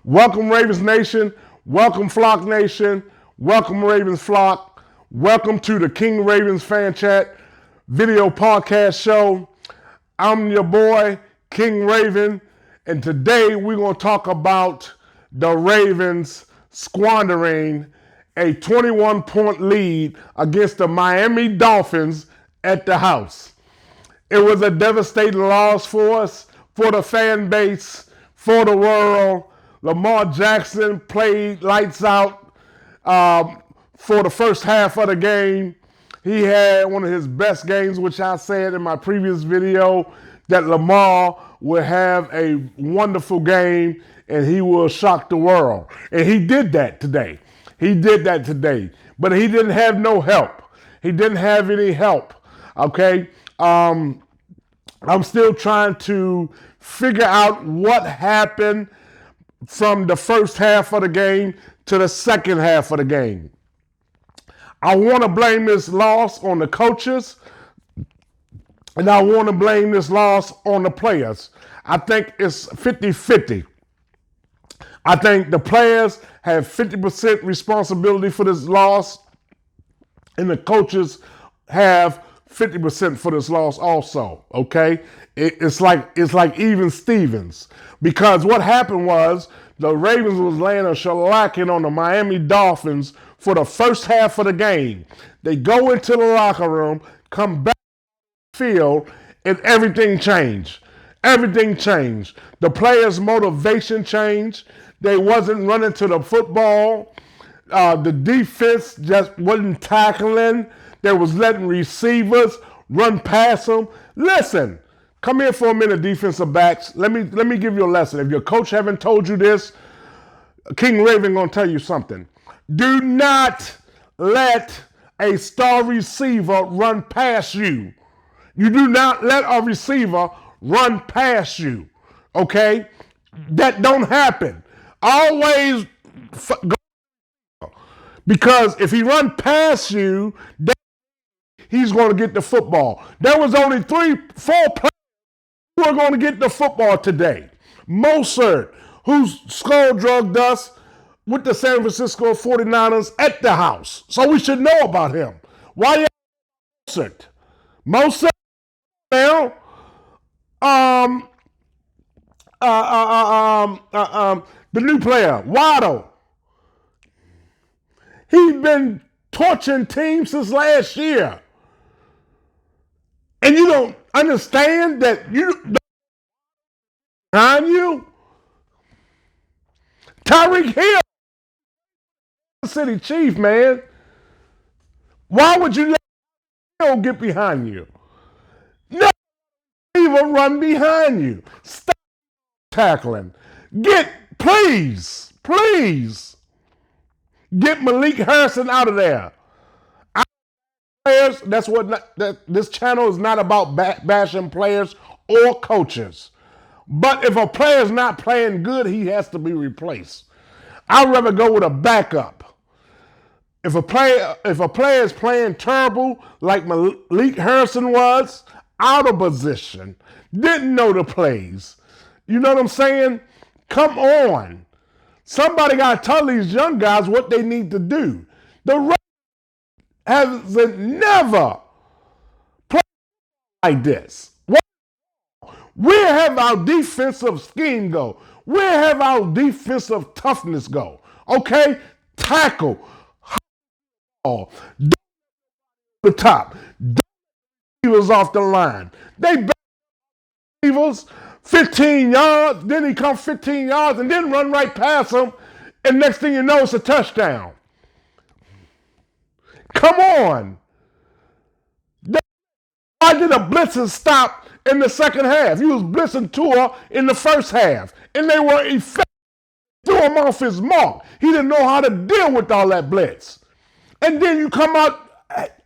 Welcome, Ravens Nation. Welcome, Flock Nation. Welcome, Ravens Flock. Welcome to the King Ravens Fan Chat video podcast show. I'm your boy, King Raven, and today we're going to talk about the Ravens squandering a 21-point lead against the Miami Dolphins at the house. It was a devastating loss for us, for the fan base, for the world. Jackson played lights out for the first half of the game. He had one of his best games, which I said in my previous video that Lamar will have a wonderful game and he will shock the world. And he did that today. But he didn't have no help. He didn't have any help. Okay? I'm still trying to figure out what happened from the first half of the game to the second half of the game. I want to blame this loss on the coaches, and I want to blame this loss on the players. I think it's 50-50. I think the players have 50% responsibility for this loss, and the coaches have 50% for this loss also, okay? It's like even Stevens. Because what happened was the Ravens was laying a shellacking on the Miami Dolphins for the first half of the game. They go into the locker room, come back to the field, and everything changed. Everything changed. The players' motivation changed. They wasn't running to the football. The defense just wasn't tackling. They was letting receivers run past them. Listen, come here for a minute, defensive backs. Let me give you a lesson. If your coach haven't told you this, King Raven gonna tell you something. Do not let a star receiver run past you. You do not let a receiver run past you. Okay? That don't happen. Always go. Because if he run past you, he's going to get the football. There was only 3-4 players who are going to get the football today. Mostert, who's skull drugged us with the San Francisco 49ers at the house. So we should know about him. Why you Mostert? Mostert now, the new player, Waddle. He's been torching teams since last year. And you don't understand that you behind you? Tyreek Hill, City Chief, man. Why would you let Hill get behind you? No, even run behind you. Stop tackling. Please, get Malik Harrison out of there. Players, this channel is not about bashing players or coaches. But if a player is not playing good, he has to be replaced. I'd rather go with a backup. If a player is playing terrible, like Malik Harrison was, out of position, didn't know the plays. You know what I'm saying? Come on. Somebody got to tell these young guys what they need to do. The Ravens hasn't never played like this. Where have our defensive scheme go? Where have our defensive toughness go? Okay? Tackle. Don't the top. Don't was off the line. They back receivers 15 yards, then he comes 15 yards and then run right past him, and next thing you know, it's a touchdown. Come on. Why did a blitzer stop in the second half? He was blitzing Tua in the first half, and they were effective. Threw him off his mark. He didn't know how to deal with all that blitz. And then you come out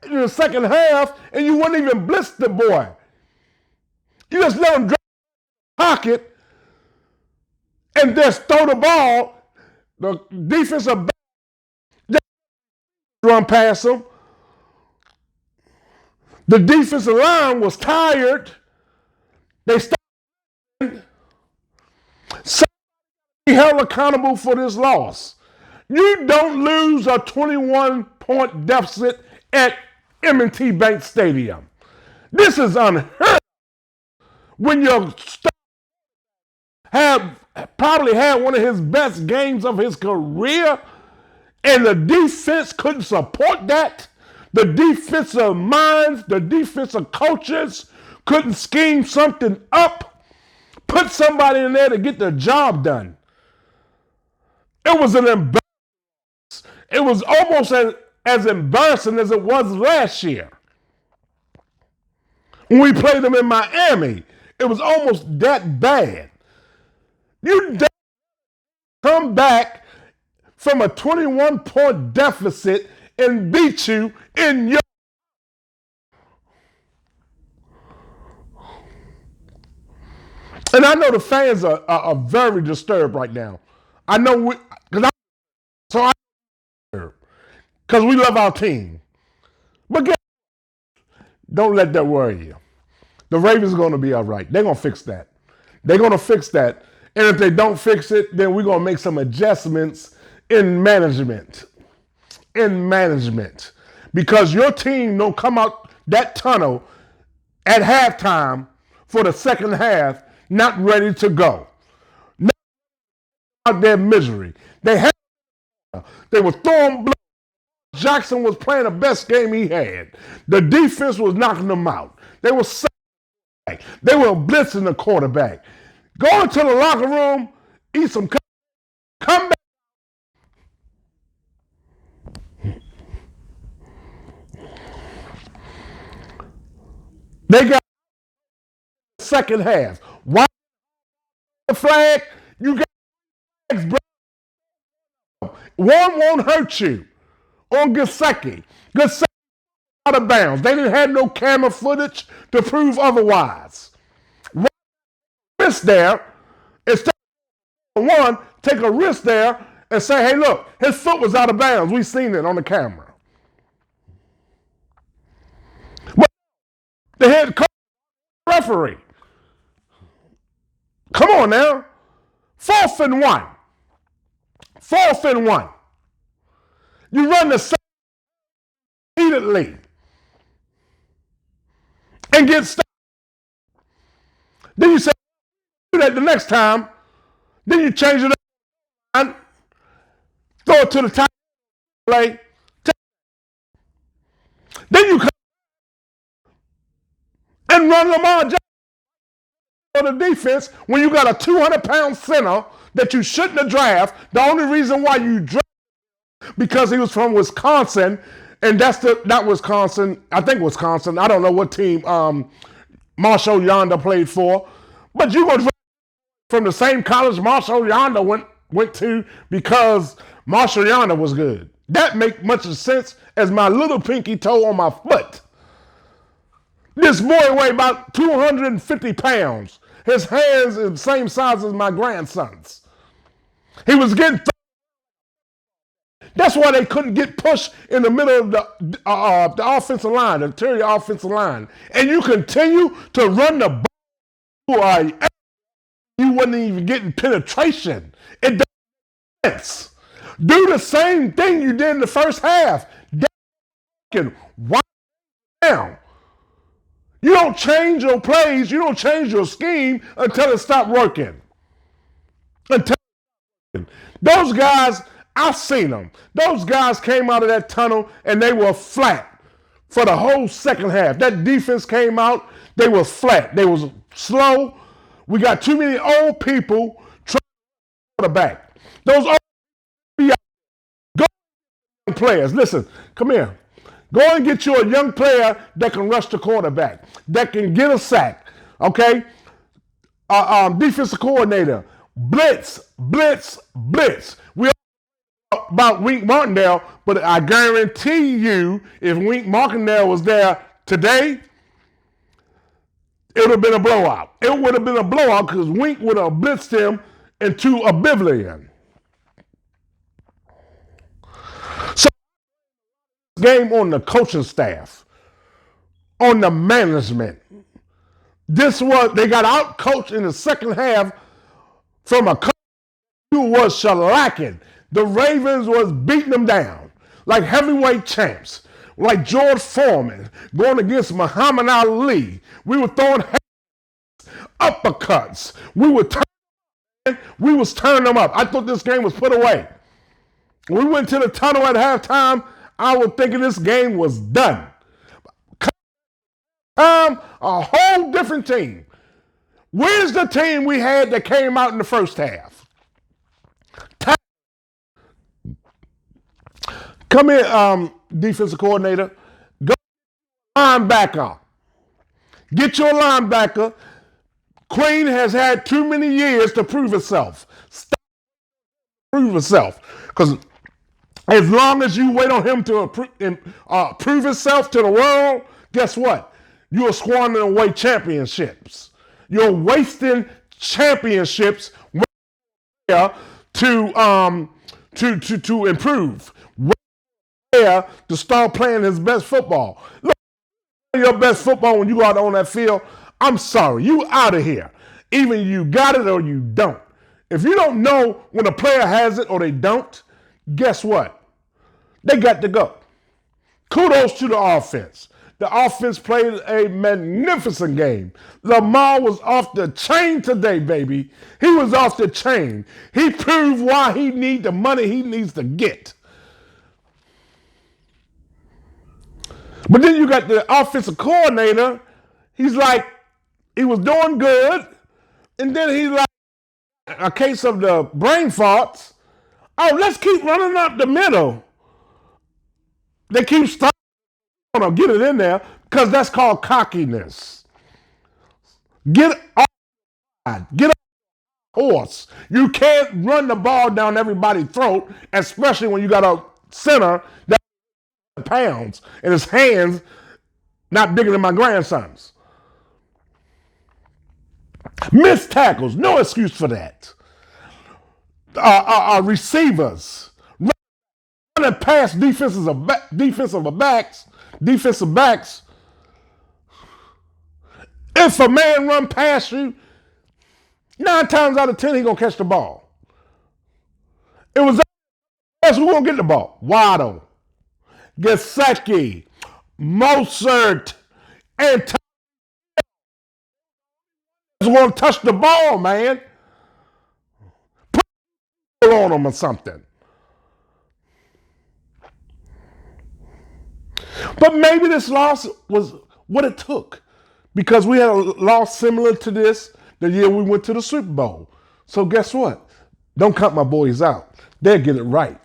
in the second half, and you wouldn't even blitz the boy. You just let him drop the pocket and just throw the ball. The defensive back run past him. The defensive line was tired. They started. Somebody held accountable for this loss. You don't lose a 21-point deficit at M&T Bank Stadium. This is unheard of when your star probably had one of his best games of his career, and the defense couldn't support that. The defensive minds, the defensive coaches couldn't scheme something up, put somebody in there to get the job done. It was an embarrassment. It was almost as embarrassing as it was last year. When we played them in Miami, it was almost that bad. You don't come back from a 21-point deficit and beat you in your... And I know the fans are very disturbed right now. I know because we love our team. But don't let that worry you. The Ravens are going to be all right. They're going to fix that. They're going to fix that. And if they don't fix it, then we're going to make some adjustments in management. Because your team don't come out that tunnel at halftime for the second half not ready to go. Not out their misery. They were throwing blood. Jackson was playing the best game he had. The defense was knocking them out. They were blitzing the quarterback. Go into the locker room, eat some, come back. They got the second half. Why the flag? You got flags, bro. One won't hurt you. On Gesicki out of bounds. They didn't have no camera footage to prove otherwise. Risk there, instead of one, take a risk there and say, hey, look, his foot was out of bounds. We seen it on the camera. But the head coach, referee. Come on now. 4th and 1. 4th and 1. You run the same repeatedly and get stopped. Then you say, do that the next time. Then you change it up, throw it to the top play. Then you come and run lamarjackson for the defense when you got a 200-pound center that you shouldn't have drafted. The only reason why you drafted because he was from Wisconsin, and not Wisconsin. I think Wisconsin. I don't know what team Marshall Yonder played for, but you go from the same college Marshall Yonder went to because Marshall Yonder was good. That makes much sense as my little pinky toe on my foot. This boy weighed about 250 pounds. His hands are the same size as my grandson's. He was getting. That's why they couldn't get pushed in the middle of the offensive line, the interior offensive line. And you continue to run the ball. You wasn't even getting penetration. It doesn't make sense. Do the same thing you did in the first half. Why down? You don't change your plays. You don't change your scheme until it stops working. Those guys, I've seen them. Those guys came out of that tunnel and they were flat for the whole second half. That defense came out, they were flat. They was slow. We got too many old people trying to quarterback. Those old go players. Listen, come here. Go and get you a young player that can rush the quarterback, that can get a sack. Okay? Defensive coordinator. Blitz. We about Wink Martindale, but I guarantee you, if Wink Martindale was there today, it would have been a blowout. It would have been a blowout because Wink would have blitzed him into oblivion. So, game on the coaching staff, on the management. They got out coached in the second half from a was shellacking. The Ravens was beating them down like heavyweight champs, like George Foreman going against Muhammad Ali. We were throwing uppercuts. We was turning them up. I thought this game was put away. When we went to the tunnel at halftime, I was thinking this game was done. A whole different team. Where's the team we had that came out in the first half? Come here, defensive coordinator. Go linebacker. Get your linebacker. Queen has had too many years to prove itself. Stop prove itself. Because as long as you wait on him to prove himself to the world, guess what? You're squandering away championships. You're wasting championships to improve. To start playing his best football. Look, your best football when you go out on that field, I'm sorry, you out of here. Either you got it or you don't. If you don't know when a player has it or they don't, guess what? They got to go. Kudos to the offense. The offense played a magnificent game. Lamar was off the chain today, baby. He was off the chain. He proved why he needs the money he needs to get. But then you got the offensive coordinator. He's like, he was doing good. And then he's like, a case of the brain farts. Oh, let's keep running up the middle. They keep starting to get it in there because that's called cockiness. Get off the horse. You can't run the ball down everybody's throat, especially when you got a center that pounds and his hands not bigger than my grandson's. Missed tackles, no excuse for that. Receivers running past defensive backs. If a man run past you, 9 times out of 10 he gonna catch the ball. It was us who gonna get the ball. Waddle, Gesicki, Mozart, and want to touch the ball, man. Put on them or something. But maybe this loss was what it took, because we had a loss similar to this the year we went to the Super Bowl. So guess what? Don't cut my boys out. They'll get it right.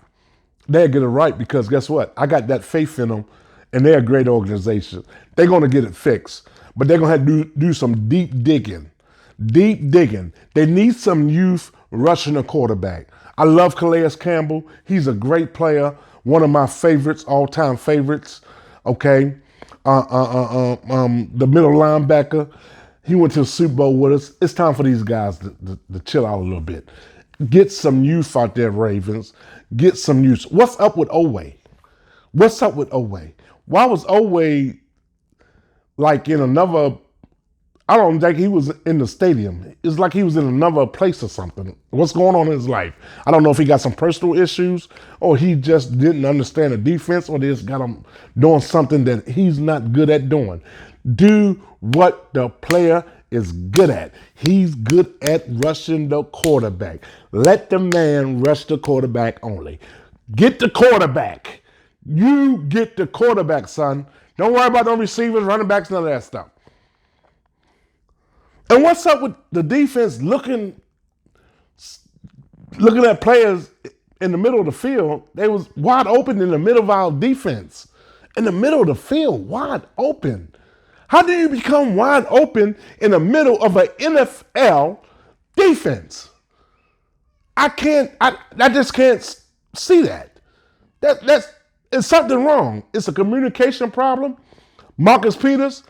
They'll get it right because guess what? I got that faith in them, and they're a great organization. They're going to get it fixed, but they're going to have to do some deep digging. Deep digging. They need some youth rushing a quarterback. I love Calais Campbell. He's a great player. One of my favorites, all-time favorites. Okay. The middle linebacker. He went to the Super Bowl with us. It's time for these guys to chill out a little bit. Get some youth out there, Ravens. Get some youth. What's up with Oweh? What's up with Oweh? Why was Oweh like in another... I don't think he was in the stadium. It's like he was in another place or something. What's going on in his life? I don't know if he got some personal issues or he just didn't understand the defense or they just got him doing something that he's not good at doing. Do what the player is good at. He's good at rushing the quarterback. Let the man rush the quarterback only. Get the quarterback. You get the quarterback, son. Don't worry about no receivers, running backs, none of that stuff. And what's up with the defense looking at players in the middle of the field? They was wide open in the middle of our defense. In the middle of the field, wide open. How do you become wide open in the middle of an NFL defense? I just can't see that. It's something wrong. It's a communication problem. Marcus Peters,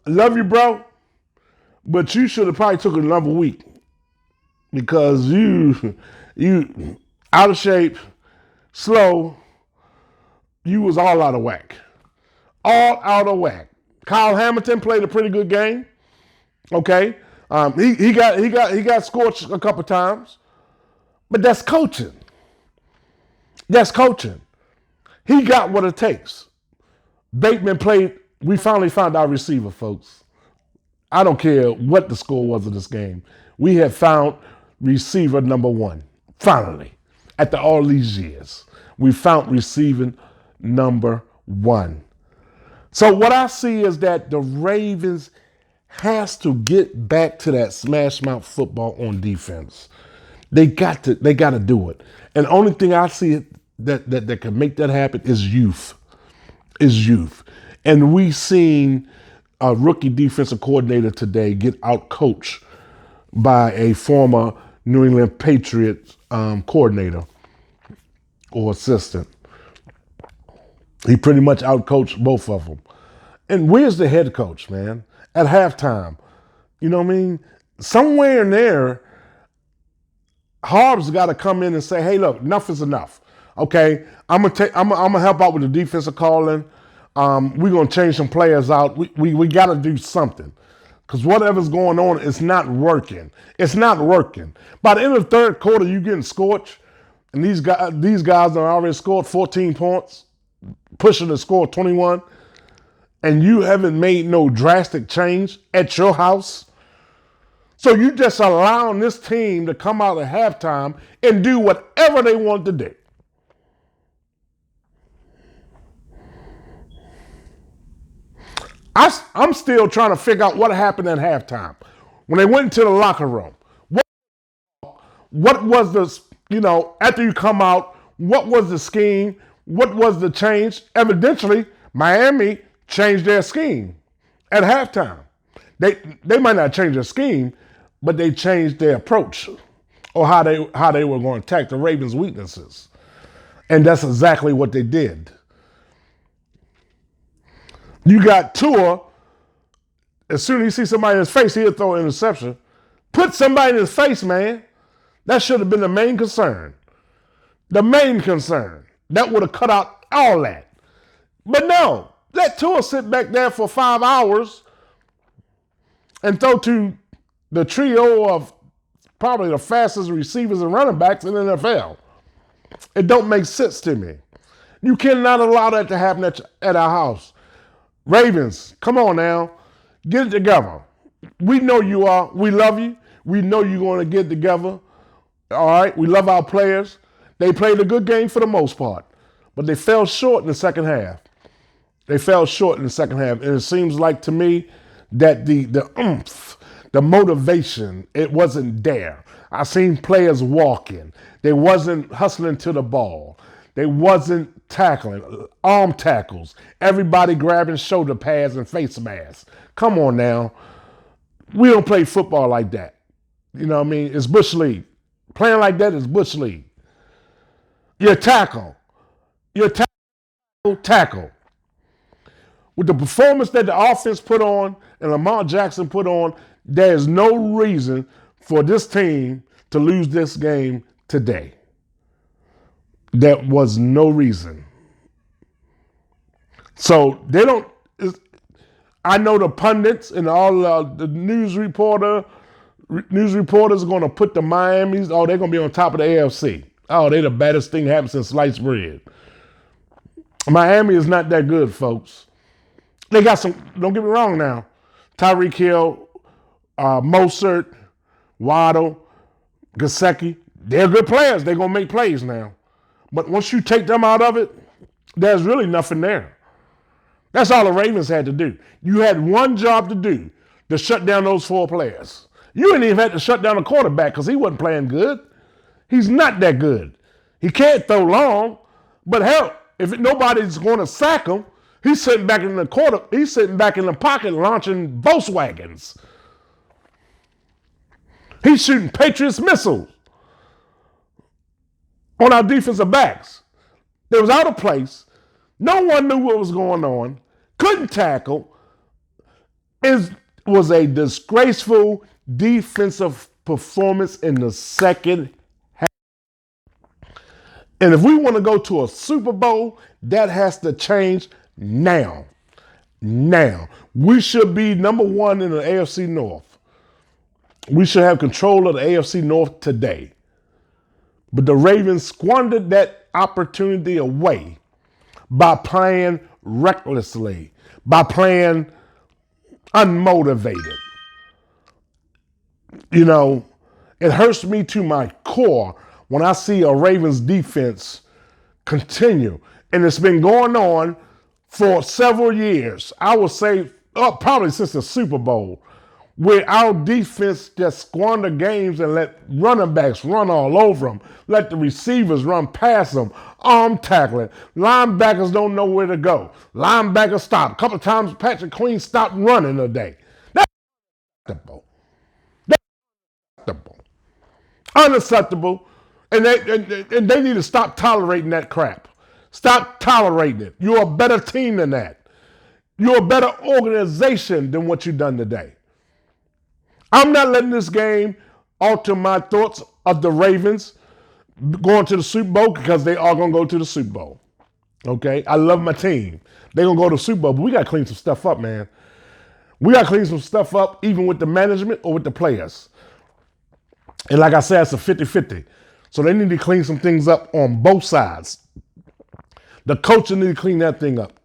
I love you, bro. But you should have probably took another week because you out of shape, slow. You was all out of whack. All out of whack. Kyle Hamilton played a pretty good game. Okay. He got scorched a couple times. But that's coaching. That's coaching. He got what it takes. Bateman played. We finally found our receiver, folks. I don't care what the score was of this game. We have found receiver number one. Finally, after all these years, we found receiving number one. So what I see is that the Ravens has to get back to that smash mouth football on defense. They got to do it. And the only thing I see that can make that happen is youth. And we seen a rookie defensive coordinator today get out coached by a former New England Patriots coordinator or assistant. He pretty much outcoached both of them. And where's the head coach, man? At halftime, you know what I mean? Somewhere in there, Harb's got to come in and say, "Hey, look, enough is enough. Okay, I'm gonna help out with the defensive calling. We're gonna change some players out. We got to do something because whatever's going on, it's not working. It's not working. By the end of the third quarter, you getting scorched, and these guys have already scored 14 points, pushing the score 21." And you haven't made no drastic change at your house. So you just allowing this team to come out at halftime and do whatever they want to do. I'm still trying to figure out what happened at halftime. When they went into the locker room, what was the, after you come out, what was the scheme? What was the change? Evidently, Miami changed their scheme at halftime. They might not change their scheme, but they changed their approach or how they were going to attack the Ravens' weaknesses. And that's exactly what they did. You got Tua, as soon as he sees somebody in his face, he'll throw an interception. Put somebody in his face, man. That should have been the main concern. The main concern. That would have cut out all that. But no. Let Tua sit back there for 5 hours and throw to the trio of probably the fastest receivers and running backs in the NFL. It don't make sense to me. You cannot allow that to happen at our house. Ravens, come on now. Get it together. We know you are. We love you. We know you're going to get it together. All right? We love our players. They played a good game for the most part, but they fell short in the second half. They fell short in the second half. And it seems like to me that the oomph, the motivation, it wasn't there. I seen players walking. They wasn't hustling to the ball. They wasn't tackling, arm tackles. Everybody grabbing shoulder pads and face masks. Come on now. We don't play football like that. You know what I mean? It's Bush League. Playing like that is Bush League. Your tackle. Tackle. With the performance that the offense put on and Lamarjackson put on, there is no reason for this team to lose this game today. There was no reason. So they don't. I know the pundits and all the news reporters are going to put the Miamis. Oh, they're going to be on top of the AFC. Oh, they're the baddest thing happened since sliced bread. Miami is not that good, folks. They got some, don't get me wrong now, Tyreek Hill, Mostert, Waddle, Gesicki, they're good players. They're going to make plays now. But once you take them out of it, there's really nothing there. That's all the Ravens had to do. You had one job to do, to shut down those 4 players. You didn't even have to shut down the quarterback because he wasn't playing good. He's not that good. He can't throw long, but hell, if nobody's going to sack him, he's sitting back in the pocket launching Volkswagens. He's shooting Patriots missiles on our defensive backs. They was out of place. No one knew what was going on. Couldn't tackle. It was a disgraceful defensive performance in the second half. And if we want to go to a Super Bowl, that has to change now. Now. We should be number 1 in the AFC North. We should have control of the AFC North today. But the Ravens squandered that opportunity away by playing recklessly, by playing unmotivated. You know, it hurts me to my core when I see a Ravens defense continue. And it's been going on for several years. I would say probably since the Super Bowl, where our defense just squander games and let running backs run all over them, let the receivers run past them, arm tackling. Linebackers don't know where to go. Linebackers stop. A couple of times Patrick Queen stopped running today. That's unacceptable. That's unacceptable. Unacceptable. And they need to stop tolerating that crap. Stop tolerating it. You're a better team than that. You're a better organization than what you've done today. I'm not letting this game alter my thoughts of the Ravens going to the Super Bowl, because they are going to go to the Super Bowl. Okay? I love my team. They're going to go to the Super Bowl, but we got to clean some stuff up, man. We got to clean some stuff up, even with the management or with the players. And like I said, it's a 50-50. So they need to clean some things up on both sides. The coaches need to clean that thing up.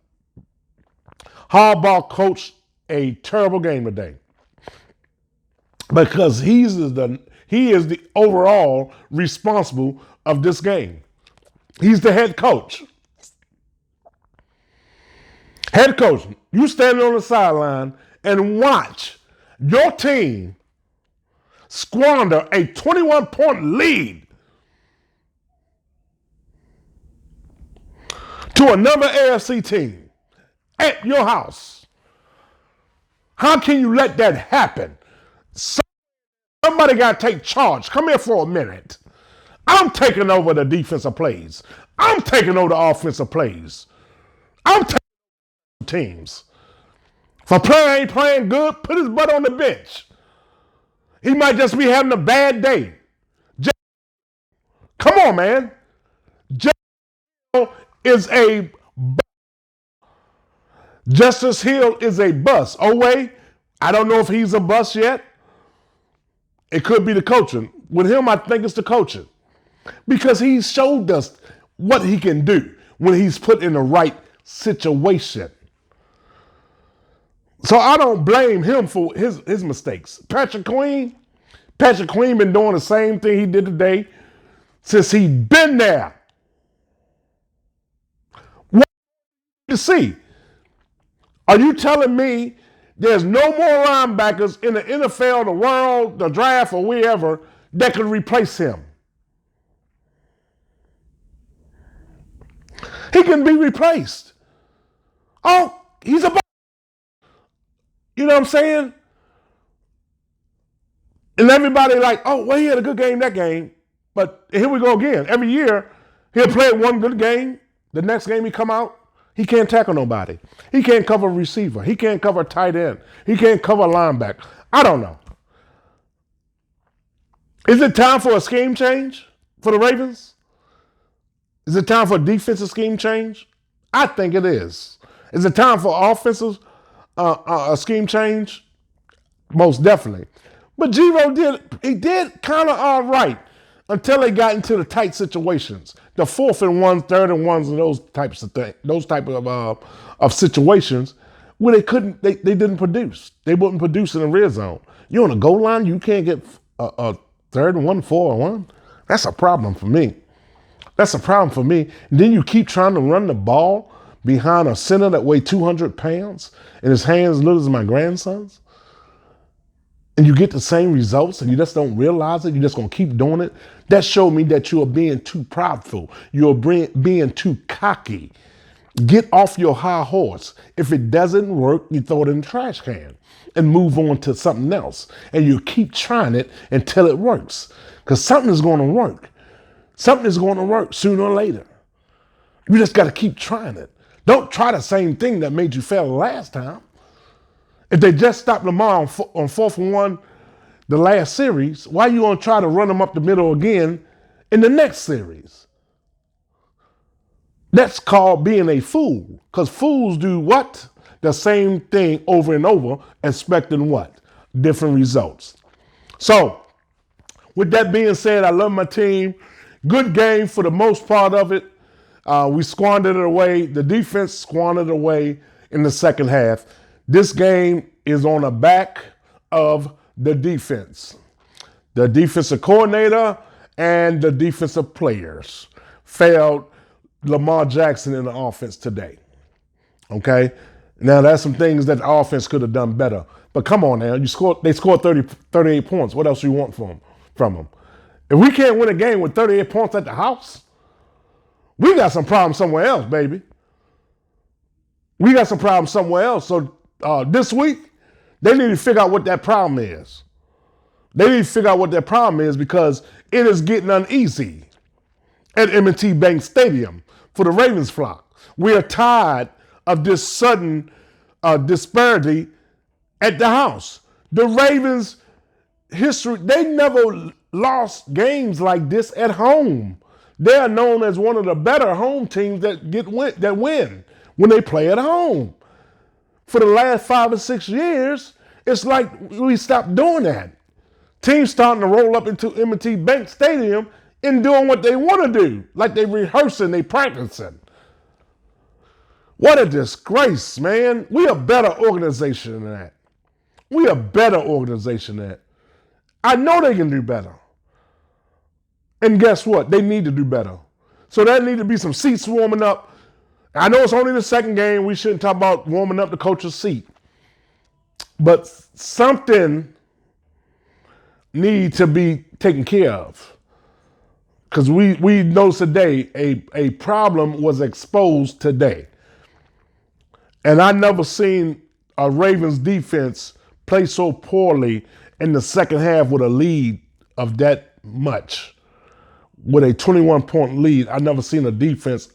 Harbaugh coached a terrible game today, because he is the overall responsible of this game. He's the head coach. Head coach, you stand on the sideline and watch your team squander a 21-point lead to another AFC team at your house. How can you let that happen? Somebody got to take charge. Come here for a minute. I'm taking over the defensive plays. I'm taking over the offensive plays. I'm taking over teams. If a player ain't playing good, put his butt on the bench. He might just be having a bad day. Come on, man. Is a Justice Hill is a bust. Oh, wait. I don't know if he's a bust yet. It could be the coaching. With him, I think it's the coaching. Because he showed us what he can do when he's put in the right situation. So I don't blame him for his mistakes. Patrick Queen been doing the same thing he did today since he been there. What do you see? Are you telling me there's no more linebackers in the NFL, the world, the draft, or wherever that could replace him? He can be replaced. Oh, he's a... You know what I'm saying? And everybody like, oh, well, he had a good game that game. But here we go again. Every year, he'll play one good game. The next game he come out, he can't tackle nobody. He can't cover a receiver. He can't cover a tight end. He can't cover a linebacker. I don't know. Is it time for a scheme change for the Ravens? Is it time for a defensive scheme change? I think it is. Is it time for offensive a scheme change? Most definitely. But Giro did kind of all right until they got into the tight situations. The 4th and 1, 3rd and 1s, and those types of things, those type of situations where they didn't produce. They wouldn't produce in the red zone. You're on a goal line, you can't get a 3rd and 1, 4 and 1. That's a problem for me. That's a problem for me. And then you keep trying to run the ball behind a center that weighs 200 pounds and his hands little as my grandson's. And you get the same results and you just don't realize it. You're just going to keep doing it. That showed me that you are being too prideful. You're being too cocky. Get off your high horse. If it doesn't work, you throw it in the trash can and move on to something else. And you keep trying it until it works. Because something is going to work. Something is going to work sooner or later. You just got to keep trying it. Don't try the same thing that made you fail the last time. If they just stopped Lamar on 4th and 1 the last series, why are you going to try to run them up the middle again in the next series? That's called being a fool. Because fools do what? The same thing over and over, expecting what? Different results. So, with that being said, I love my team. Good game for the most part of it. We squandered it away. The defense squandered it away in the second half. This game is on the back of the defense. The defensive coordinator and the defensive players failed Jackson in the offense today. Okay? Now, there's some things that the offense could have done better. But come on now. They scored 38 points. What else do you want from them? If we can't win a game with 38 points at the house, we got some problems somewhere else, baby. We got some problems somewhere else. So this week, they need to figure out what that problem is. They need to figure out what that problem is because it is getting uneasy at M&T Bank Stadium for the Ravens flock. We are tired of this sudden disparity at the house. The Ravens history, they never lost games like this at home. They are known as one of the better home teams that win when they play at home. For the last 5 or 6 years, it's like we stopped doing that. Teams starting to roll up into M&T Bank Stadium and doing what they want to do, like they rehearsing, they practicing. What a disgrace, man. We a better organization than that. We a better organization than that. I know they can do better. And guess what? They need to do better. So there need to be some seats warming up. I know it's only the second game. We shouldn't talk about warming up the coach's seat. But something needs to be taken care of. Because we know today a problem was exposed today. And I never seen a Ravens defense play so poorly in the second half with a lead of that much. With a 21-point lead, I never seen a defense,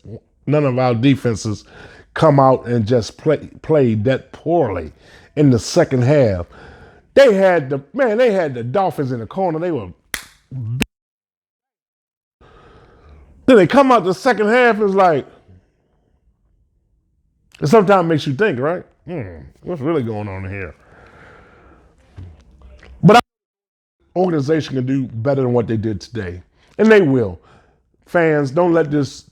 none of our defenses come out and just play that poorly in the second half. They had the Dolphins in the corner. They were. Then they come out the second half, it's like, it sometimes makes you think, right? What's really going on here? But organization can do better than what they did today. And they will. Fans, don't let this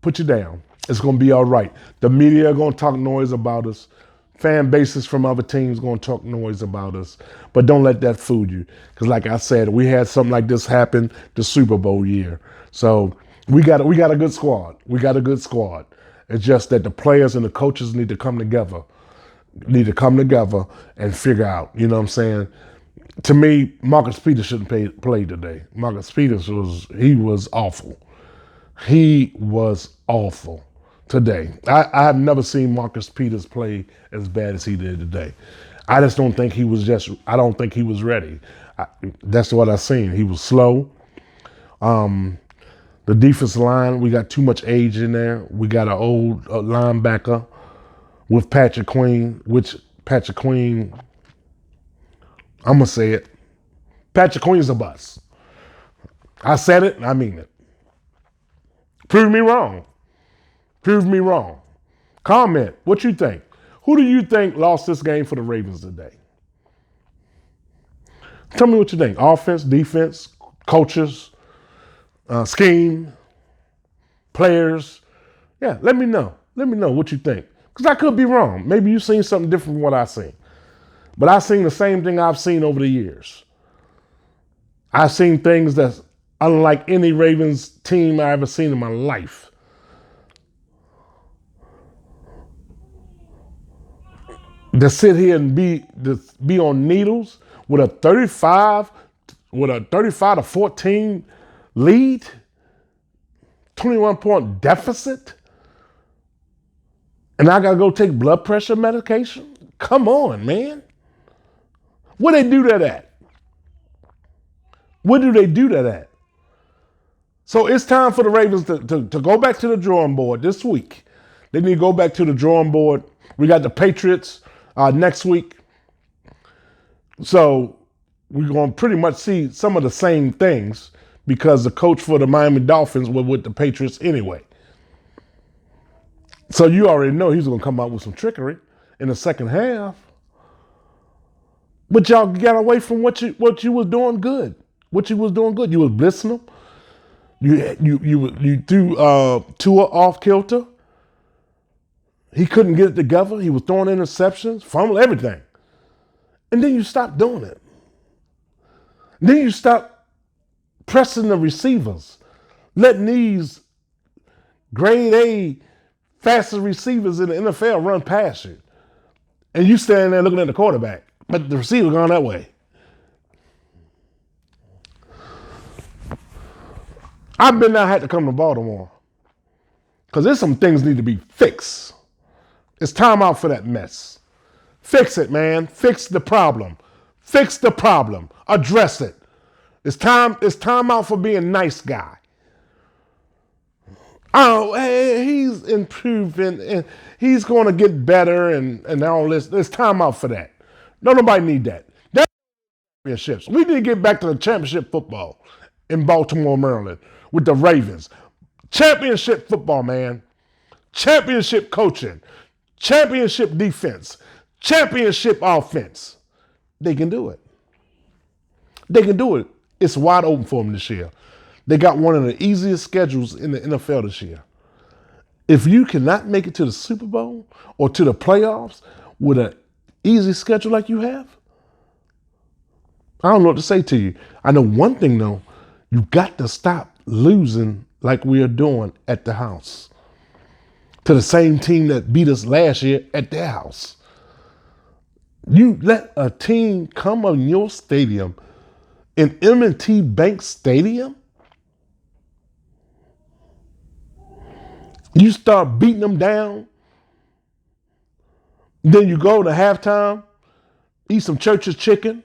put you down. It's going to be all right. The media are going to talk noise about us. Fan bases from other teams are going to talk noise about us. But don't let that fool you. Because like I said, we had something like this happen the Super Bowl year. So we got a good squad. We got a good squad. It's just that the players and the coaches need to come together. And figure out, you know what I'm saying? To me, Marcus Peters shouldn't play today. Marcus Peters was awful. He was awful today. I have never seen Marcus Peters play as bad as he did today. I just don't think he was ready. That's what I seen. He was slow. The defensive line, we got too much age in there. We got an old linebacker with Patrick Queen, I'm going to say it. Patrick Queen's a bust. I said it and I mean it. Prove me wrong. Comment. What you think? Who do you think lost this game for the Ravens today? Tell me what you think. Offense, defense, coaches, scheme, players. Yeah, let me know. Let me know what you think. Because I could be wrong. Maybe you've seen something different from what I've seen. But I've seen the same thing I've seen over the years. I've seen things that's unlike any Ravens team I ever seen in my life. To sit here and be on needles with a 35 to 14 lead, 21-point deficit, and I gotta go take blood pressure medication? Come on, man. Where they do that at? Where do they do that at? So it's time for the Ravens to go back to the drawing board this week. They need to go back to the drawing board. We got the Patriots next week. So we're going to pretty much see some of the same things because the coach for the Miami Dolphins was with the Patriots anyway. So you already know he's going to come out with some trickery in the second half. But y'all got away from what you was doing good. You was blitzing them. You threw Tua off kilter. He couldn't get it together. He was throwing interceptions, fumble, everything. And then you stopped doing it. Then you stopped pressing the receivers, letting these grade A fastest receivers in the NFL run past you. And you standing there looking at the quarterback, but the receiver gone that way. I've been now had to come to Baltimore because there's some things need to be fixed. It's time out for that mess. Fix it, man. Fix the problem. Fix the problem. Address it. It's time out for being nice guy. Oh, hey, he's improving and he's going to get better and all this. There's time out for that. No, nobody need that. That's championships. We need to get back to the championship football in Baltimore, Maryland with the Ravens. Championship football, man. Championship coaching. Championship defense. Championship offense. They can do it. They can do it. It's wide open for them this year. They got one of the easiest schedules in the NFL this year. If you cannot make it to the Super Bowl or to the playoffs with an easy schedule like you have, I don't know what to say to you. I know one thing though, you got to stop losing like we are doing at the house to the same team that beat us last year at their house. You let a team come on your stadium, in M&T Bank Stadium, you start beating them down, then you go to halftime, eat some church's chicken,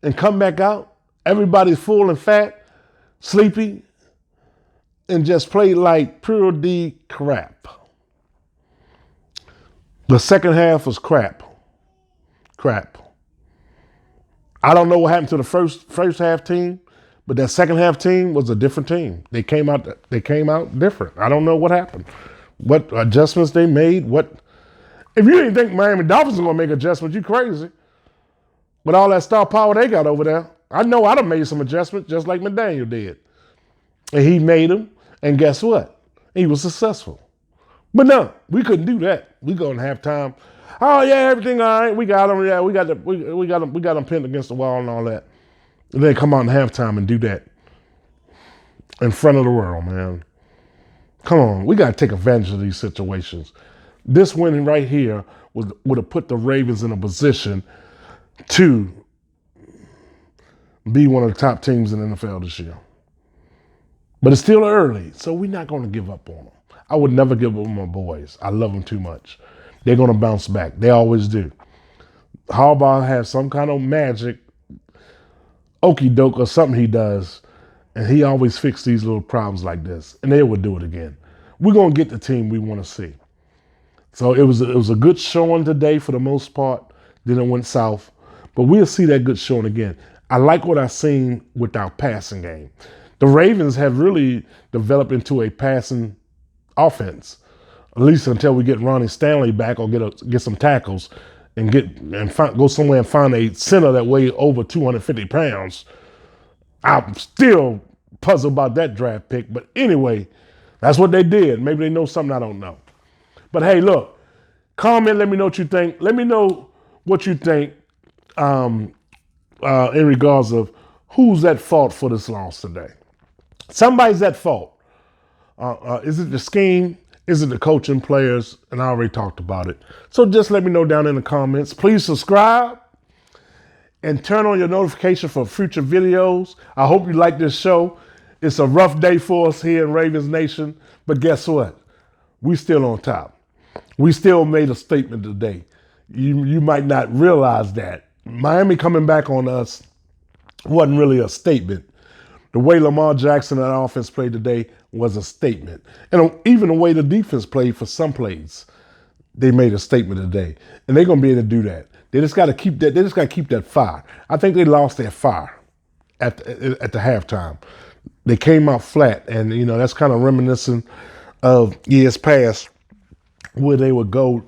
and come back out. Everybody's full and fat, sleepy, and just play like pure D crap. The second half was crap. I don't know what happened to the first half team, but that second half team was a different team. They came out different. I don't know what happened. What adjustments they made. If you didn't think Miami Dolphins were gonna make adjustments, you crazy. With all that star power they got over there. I know I'd have made some adjustments just like McDaniel did. And he made them, and guess what? He was successful. But no, we couldn't do that. We go in halftime. Oh yeah, everything all right. We got them. Yeah, we got them pinned against the wall and all that. And then come out in halftime and do that in front of the world, man. Come on, we got to take advantage of these situations. This winning right here would have put the Ravens in a position to be one of the top teams in the NFL this year. But it's still early, so we're not going to give up on them. I would never give up on my boys. I love them too much. They're going to bounce back. They always do. Harbaugh has some kind of magic, okey doke or something he does, and he always fixes these little problems like this, and they would do it again. We're going to get the team we want to see. So it was a good showing today for the most part. Then it went south, but we'll see that good showing again. I like what I've seen with our passing game. The Ravens have really developed into a passing offense, at least until we get Ronnie Stanley back or get some tackles and go somewhere and find a center that weighs over 250 pounds. I'm still puzzled about that draft pick, but anyway, that's what they did. Maybe they know something I don't know. But hey, look, comment, let me know what you think. Let me know what you think in regards of who's at fault for this loss today. Somebody's at fault. Is it the scheme? Is it the coaching, players? And I already talked about it. So just let me know down in the comments. Please subscribe and turn on your notification for future videos. I hope you like this show. It's a rough day for us here in Ravens Nation, but guess what? We still on top. We still made a statement today. You might not realize that. Miami coming back on us wasn't really a statement. The way lamarjackson and offense played today was a statement. And even the way the defense played for some plays, they made a statement today. And they're going to be able to do that. They just got to keep that. They just got to keep that fire. I think they lost their fire at the halftime. They came out flat, and that's kind of reminiscent of years past, where they would go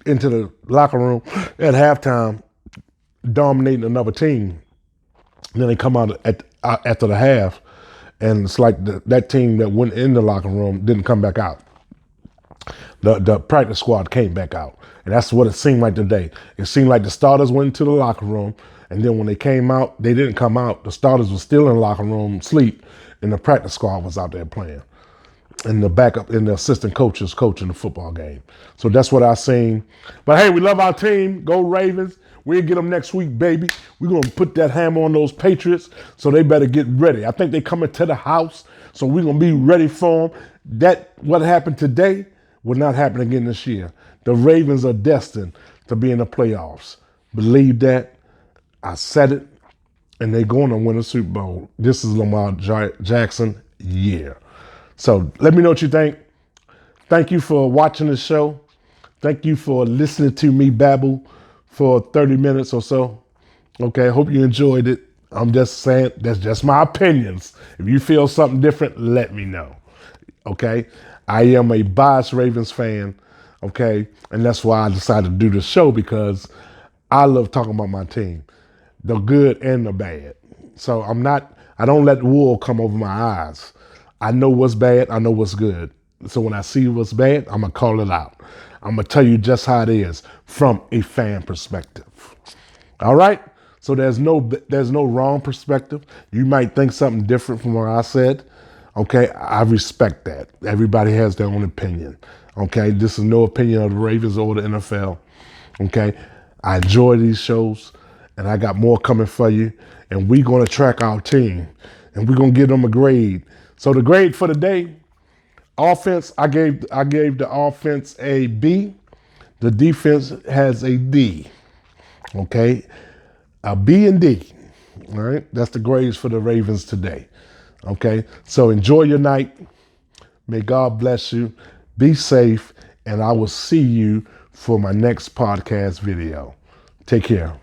into the locker room at halftime, dominating another team. And then they come out after the half And it's like that team that went in the locker room didn't come back out. The practice squad came back out. And that's what it seemed like today. It seemed like the starters went into the locker room, and then when they came out, they didn't come out. The starters were still in the locker room, sleep, and the practice squad was out there playing. And the backup and the assistant coaches coaching the football game. So that's what I seen. But hey, we love our team. Go Ravens. We'll get them next week, baby. We're going to put that hammer on those Patriots, so they better get ready. I think they coming to the house, so we're going to be ready for them. What happened today will not happen again this year. The Ravens are destined to be in the playoffs. Believe that. I said it, and they're going to win a Super Bowl. This is Lamar Jackson year. So let me know what you think. Thank you for watching the show. Thank you for listening to me babble for 30 minutes or so. Okay, hope you enjoyed it. I'm just saying, that's just my opinions. If you feel something different, let me know. Okay, I am a biased Ravens fan. Okay, and that's why I decided to do this show, because I love talking about my team, the good and the bad. So I don't let the wool come over my eyes. I know what's bad, I know what's good. So when I see what's bad, I'm gonna call it out. I'm gonna tell you just how it is from a fan perspective. All right? So there's no wrong perspective. You might think something different from what I said. Okay, I respect that. Everybody has their own opinion. Okay, this is no opinion of the Ravens or the NFL. Okay, I enjoy these shows, and I got more coming for you. And we're gonna track our team, and we're gonna give them a grade. So the grade for the day, offense, I gave the offense a B. The defense has a D. Okay, a B and D. All right, that's the grades for the Ravens today. Okay, so enjoy your night. May God bless you. Be safe, and I will see you for my next podcast video. Take care.